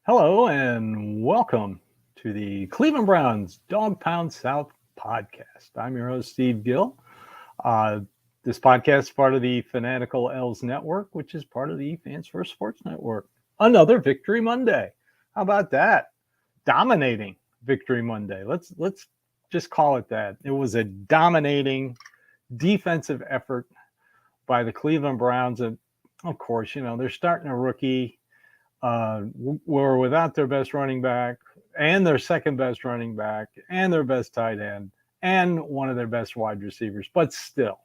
Hello and welcome to the Cleveland Browns Dawgpound South podcast. I'm your host, Steve Gill. Uh, this podcast is part of the Fanatical L's Network, which is part of the Fans First Sports Network. Another Victory Monday. How about that? Dominating Victory Monday. Let's just call it that. It was a dominating defensive effort by the Cleveland Browns. And of course, they're starting a rookie were without their best running back and their second best running back and their best tight end and one of their best wide receivers. But still,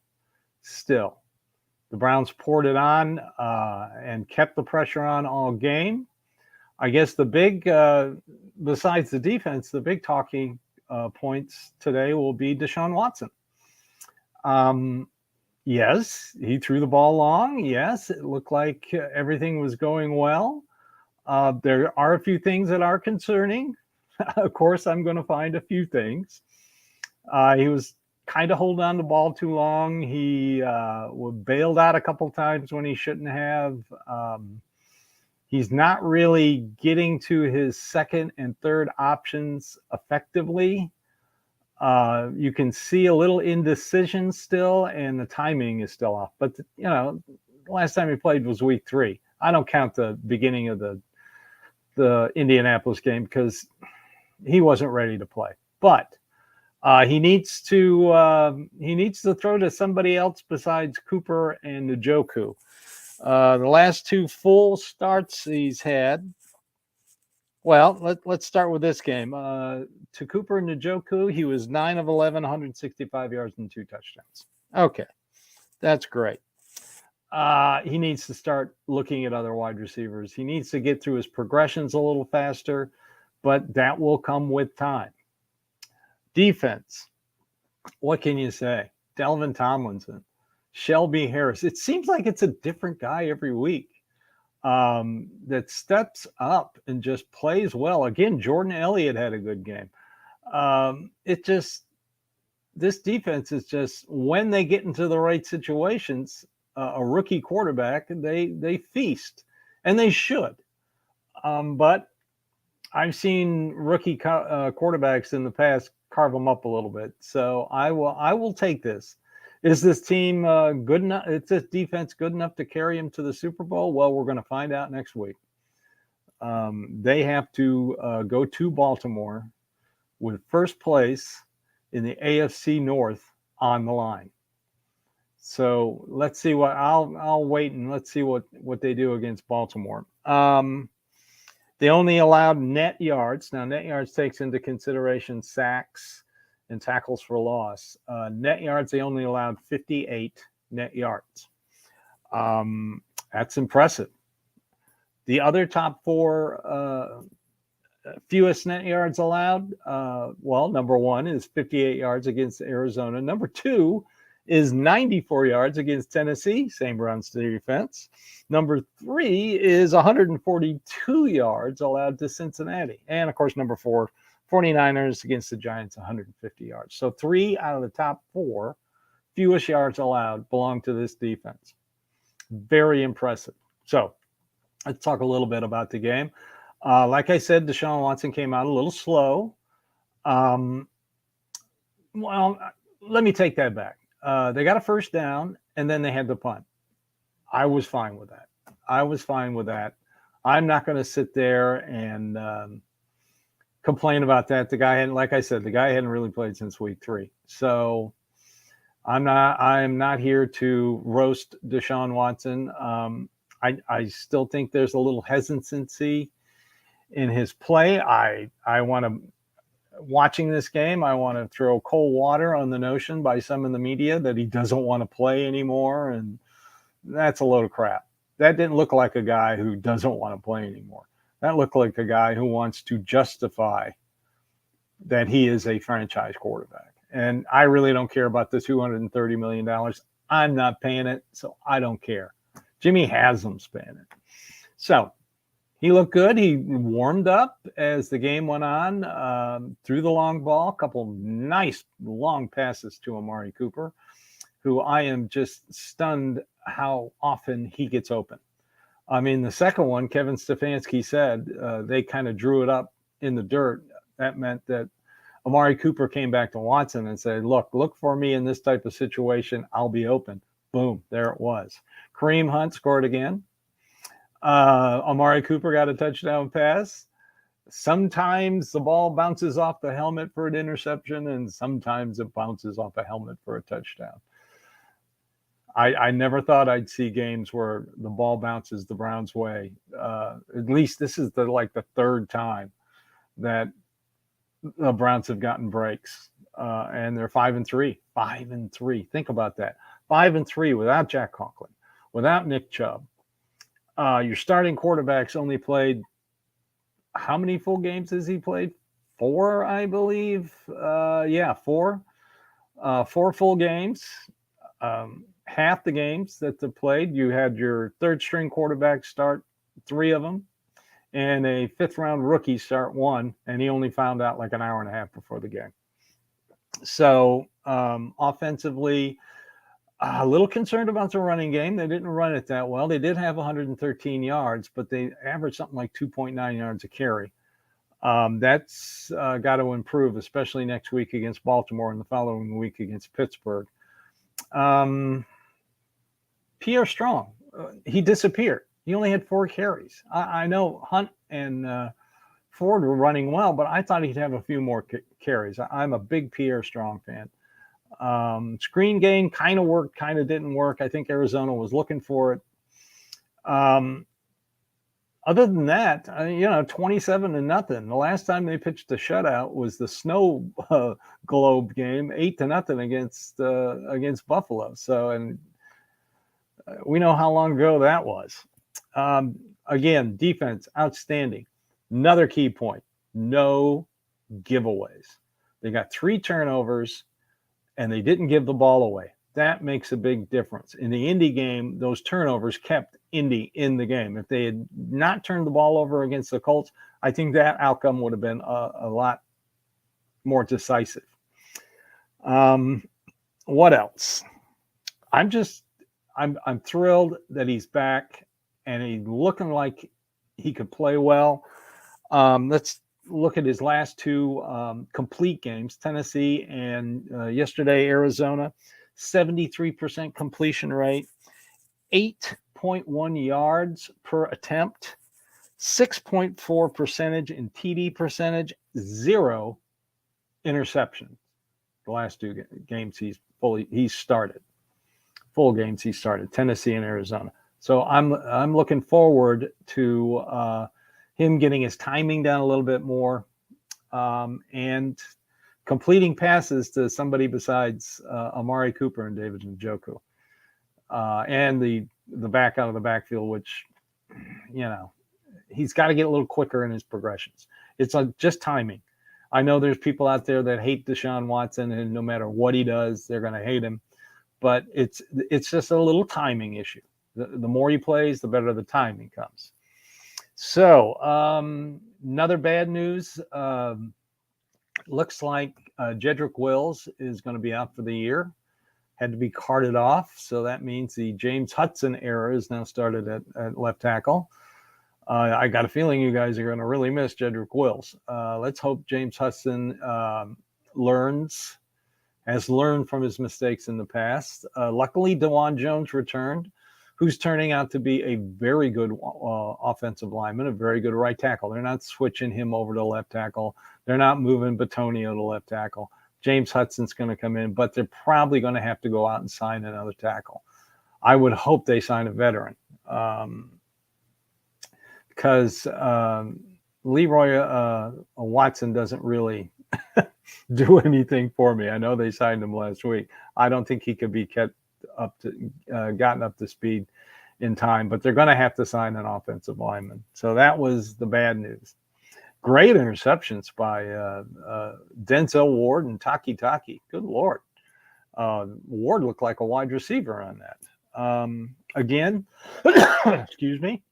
the Browns poured it on and kept the pressure on all game. I guess the big, besides the defense, the big talking points today will be Deshaun Watson. Yes, he threw the ball long. Yes, it looked like everything was going well. There are a few things that are concerning. Of course, I'm going to find a few things. He was kind of holding on the ball too long. He bailed out a couple times when he shouldn't have. He's not really getting to his second and third options effectively. You can see a little indecision still, and the timing is still off. But, the last time he played was week 3. I don't count the beginning of the Indianapolis game because he wasn't ready to play. But he needs to throw to somebody else besides Cooper and Njoku. The last 2 full starts he's had. Well, let's start with this game. To Cooper and Njoku, he was 9 of 11, 165 yards and 2 touchdowns. Okay, that's great. He needs to start looking at other wide receivers. He needs to get through his progressions a little faster, but that will come with time. Defense, what can you say? Delvin Tomlinson, Shelby Harris. It seems like it's a different guy every week that steps up and just plays well. Again, Jordan Elliott had a good game. This defense is just, when they get into the right situations, a rookie quarterback, they feast, and they should. But I've seen rookie quarterbacks in the past carve them up a little bit. So I will take this. Is this team good enough? Is this defense good enough to carry him to the Super Bowl? Well, we're going to find out next week. They have to go to Baltimore with first place in the AFC North on the line. So let's see what I'll wait and let's see what they do against Baltimore. They only allowed net yards. Now, net yards takes into consideration sacks and tackles for loss. Net yards, they only allowed 58 net yards. That's impressive. The other top 4 fewest net yards allowed, number 1 is 58 yards against Arizona. Number 2 is 94 yards against Tennessee, same Browns defense. Number 3 is 142 yards allowed to Cincinnati. And, of course, number 4, 49ers against the Giants, 150 yards. So 3 out of the top 4 fewest yards allowed belong to this defense. Very impressive. So let's talk a little bit about the game. Like I said, Deshaun Watson came out a little slow. Let me take that back. They got a first down, and then they had the punt. I was fine with that. I'm not going to sit there and complain about that. The guy hadn't really played since week 3. So I am not here to roast Deshaun Watson. I still think there's a little hesitancy in his play. I want to, watching this game, I want to throw cold water on the notion by some in the media that he doesn't want to play anymore. And that's a load of crap. That didn't look like a guy who doesn't want to play anymore. That looked like a guy who wants to justify that he is a franchise quarterback. And I really don't care about the $230 million. I'm not paying it, so I don't care. Jimmy Haslam's paying it. So he looked good. He warmed up as the game went on, threw the long ball, a couple nice long passes to Amari Cooper, who I am just stunned how often he gets open. I mean, the second one, Kevin Stefanski said they kind of drew it up in the dirt. That meant that Amari Cooper came back to Watson and said, look for me in this type of situation. I'll be open. Boom, there it was. Kareem Hunt scored again. Amari Cooper got a touchdown pass. Sometimes the ball bounces off the helmet for an interception, and sometimes it bounces off a helmet for a touchdown. I never thought I'd see games where the ball bounces the Browns' way. At least this is the third time that the Browns have gotten breaks, and they're 5-3. 5-3. Think about that. 5-3 without Jack Conklin, without Nick Chubb. Your starting quarterback's only played, how many full games has he played? 4, I believe. 4. 4 full games. Half the games that they played, you had your third string quarterback start 3 of them, and a 5th-round rookie start 1, and he only found out like an hour and a half before the game. So offensively, a little concerned about the running game. They didn't run it that well. They did have 113 yards, but they averaged something like 2.9 yards a carry. That's got to improve, especially next week against Baltimore and the following week against Pittsburgh. Pierre Strong, he disappeared. He only had 4 carries. I know Hunt and Ford were running well, but I thought he'd have a few more carries. I'm a big Pierre Strong fan. Screen game kind of worked, kind of didn't work. I think Arizona was looking for it. Other than that, 27-0. The last time they pitched a shutout was the snow globe game, 8-0 against Buffalo. So, and we know how long ago that was. Again, defense, outstanding. Another key point, no giveaways. They got 3 turnovers, and they didn't give the ball away. That makes a big difference. In the Indy game, those turnovers kept Indy in the game. If they had not turned the ball over against the Colts, I think that outcome would have been a lot more decisive. What else? I'm thrilled that he's back, and he's looking like he could play well. Let's look at his last 2 complete games, Tennessee and yesterday, Arizona. 73% completion rate, 8.1 yards per attempt, 6.4 percentage in TD percentage, 0 interception. The last 2 games he's started. Full games he started, Tennessee and Arizona. So I'm looking forward to him getting his timing down a little bit more, and completing passes to somebody besides Amari Cooper and David Njoku, and the back out of the backfield, which, he's got to get a little quicker in his progressions. It's just timing. I know there's people out there that hate Deshaun Watson, and no matter what he does, they're going to hate him. But it's just a little timing issue. The more he plays, the better the timing comes. So another bad news. Looks like Jedrick Wills is going to be out for the year. Had to be carted off. So that means the James Hudson era is now started at left tackle. I got a feeling you guys are going to really miss Jedrick Wills. Let's hope James Hudson has learned from his mistakes in the past. Luckily, DeJuan Jones returned, who's turning out to be a very good offensive lineman, a very good right tackle. They're not switching him over to left tackle. They're not moving Batonio to left tackle. James Hudson's going to come in, but they're probably going to have to go out and sign another tackle. I would hope they sign a veteran, because Leroy Watson doesn't really do anything for me. I know they signed him last week. I don't think he could be gotten up to speed in time, but they're going to have to sign an offensive lineman. So that was the bad news. Great interceptions by Denzel Ward and Taki. Good Lord. Ward looked like a wide receiver on that. Again, excuse me,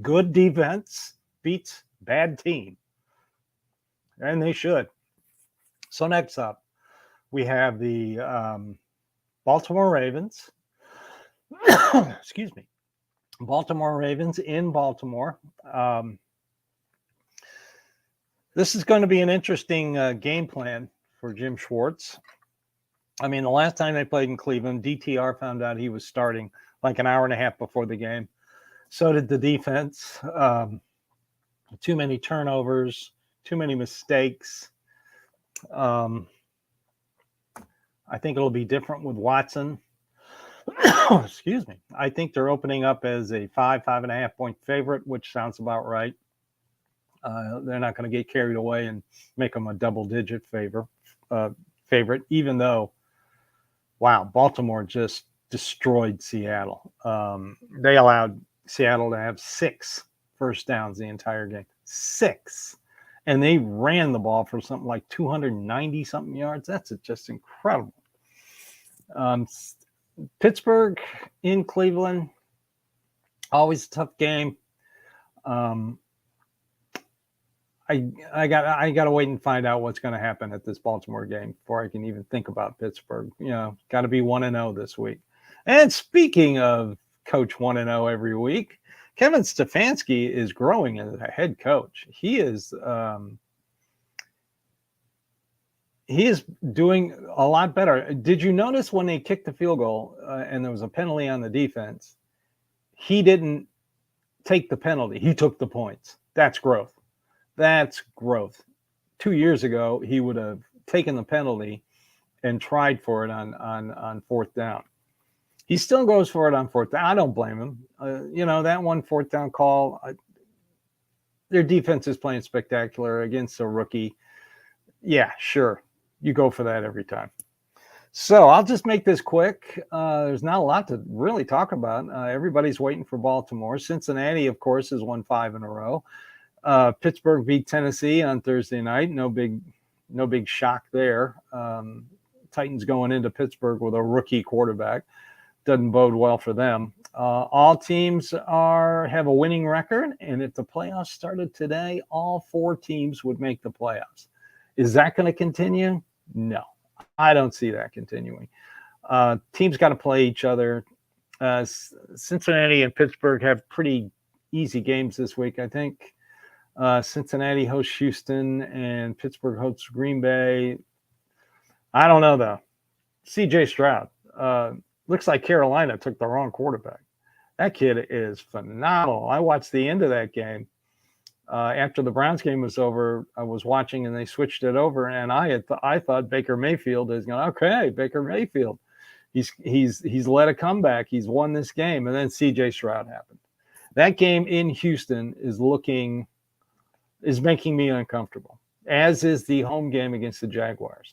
good defense beats bad team. And they should. So next up, we have the Baltimore Ravens. Excuse me. Baltimore Ravens in Baltimore. This is going to be an interesting game plan for Jim Schwartz. I mean, the last time they played in Cleveland, DTR found out he was starting like an hour and a half before the game. So did the defense. Too many turnovers, too many mistakes. I think it'll be different with Watson. Excuse me. I think they're opening up as a 5.5 point favorite, which sounds about right. They're not going to get carried away and make them a double-digit favorite, even though, wow, Baltimore just destroyed Seattle. They allowed Seattle to have 6 first downs the entire game. 6. And they ran the ball for something like 290-something yards. That's just incredible. Pittsburgh in Cleveland, always a tough game. I got to wait and find out what's going to happen at this Baltimore game before I can even think about Pittsburgh. Got to be 1-0 this week. And speaking of coach 1-0 every week, Kevin Stefanski is growing as a head coach. He is doing a lot better. Did you notice when they kicked the field goal and there was a penalty on the defense, he didn't take the penalty. He took the points. That's growth. That's growth. 2 years ago, he would have taken the penalty and tried for it on fourth down. He still goes for it on fourth down. I don't blame him. That one fourth down call, their defense is playing spectacular against a rookie. Yeah, sure. You go for that every time. So I'll just make this quick. There's not a lot to really talk about. Everybody's waiting for Baltimore. Cincinnati, of course, has won 5 in a row. Pittsburgh beat Tennessee on Thursday night. No big shock there. Titans going into Pittsburgh with a rookie quarterback. Doesn't bode well for them. All teams have a winning record, and if the playoffs started today, all 4 teams would make the playoffs. Is that going to continue? No, I don't see that continuing. Teams got to play each other. Cincinnati and Pittsburgh have pretty easy games this week, I think. Cincinnati hosts Houston, and Pittsburgh hosts Green Bay. I don't know, though. C.J. Stroud. Looks like Carolina took the wrong quarterback. That kid is phenomenal. I watched the end of that game. After the Browns game was over, I was watching and they switched it over, and I thought Baker Mayfield is going. Okay, Baker Mayfield, he's led a comeback. He's won this game, and then C.J. Stroud happened. That game in Houston is making me uncomfortable, as is the home game against the Jaguars.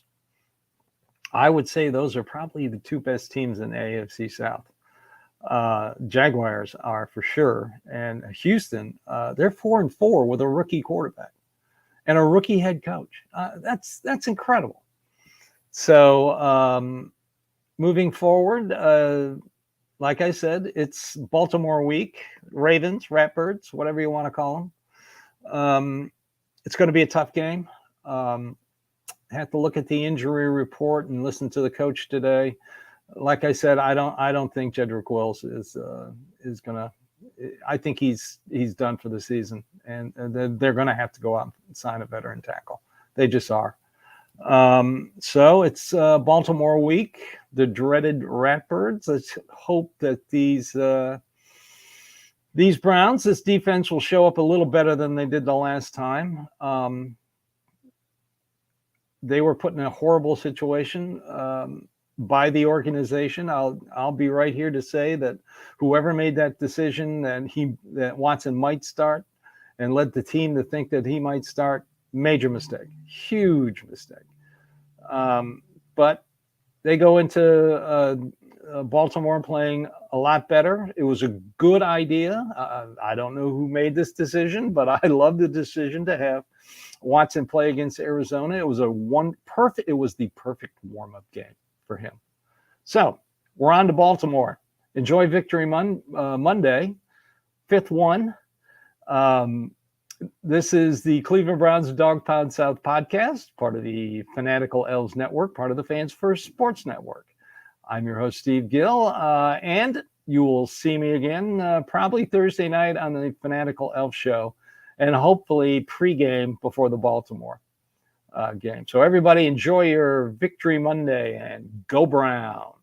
I would say those are probably the 2 best teams in the AFC South. Jaguars are for sure, and Houston, they're 4-4 with a rookie quarterback and a rookie head coach. That's incredible. So moving forward, like I said, it's Baltimore week. Ravens, Ratbirds, whatever you want to call them. It's going to be a tough game. Have to look at the injury report and listen to the coach today. Like I said, I don't think Jedrick Wills is gonna. I think he's done for the season, and they're going to have to go out and sign a veteran tackle. They just are. So it's Baltimore week, the dreaded Ratbirds. Let's hope that these Browns, this defense will show up a little better than they did the last time. They were put in a horrible situation by the organization. I'll be right here to say that whoever made that decision that Watson might start and led the team to think that he might start, major mistake, huge mistake. But they go into Baltimore playing a lot better. It was a good idea. I don't know who made this decision, but I love the decision to have Watson play against Arizona. It was the perfect warm-up game for him. So we're on to Baltimore. Enjoy Victory Monday, 5th one. This is the Cleveland Browns Dawgpound South podcast, part of the Fanatical Elves Network, part of the Fans First Sports Network. I'm your host, Steve Gill, and you will see me again probably Thursday night on the Fanatical Elf Show, and hopefully pregame before the Baltimore game. So everybody enjoy your Victory Monday and go Brown.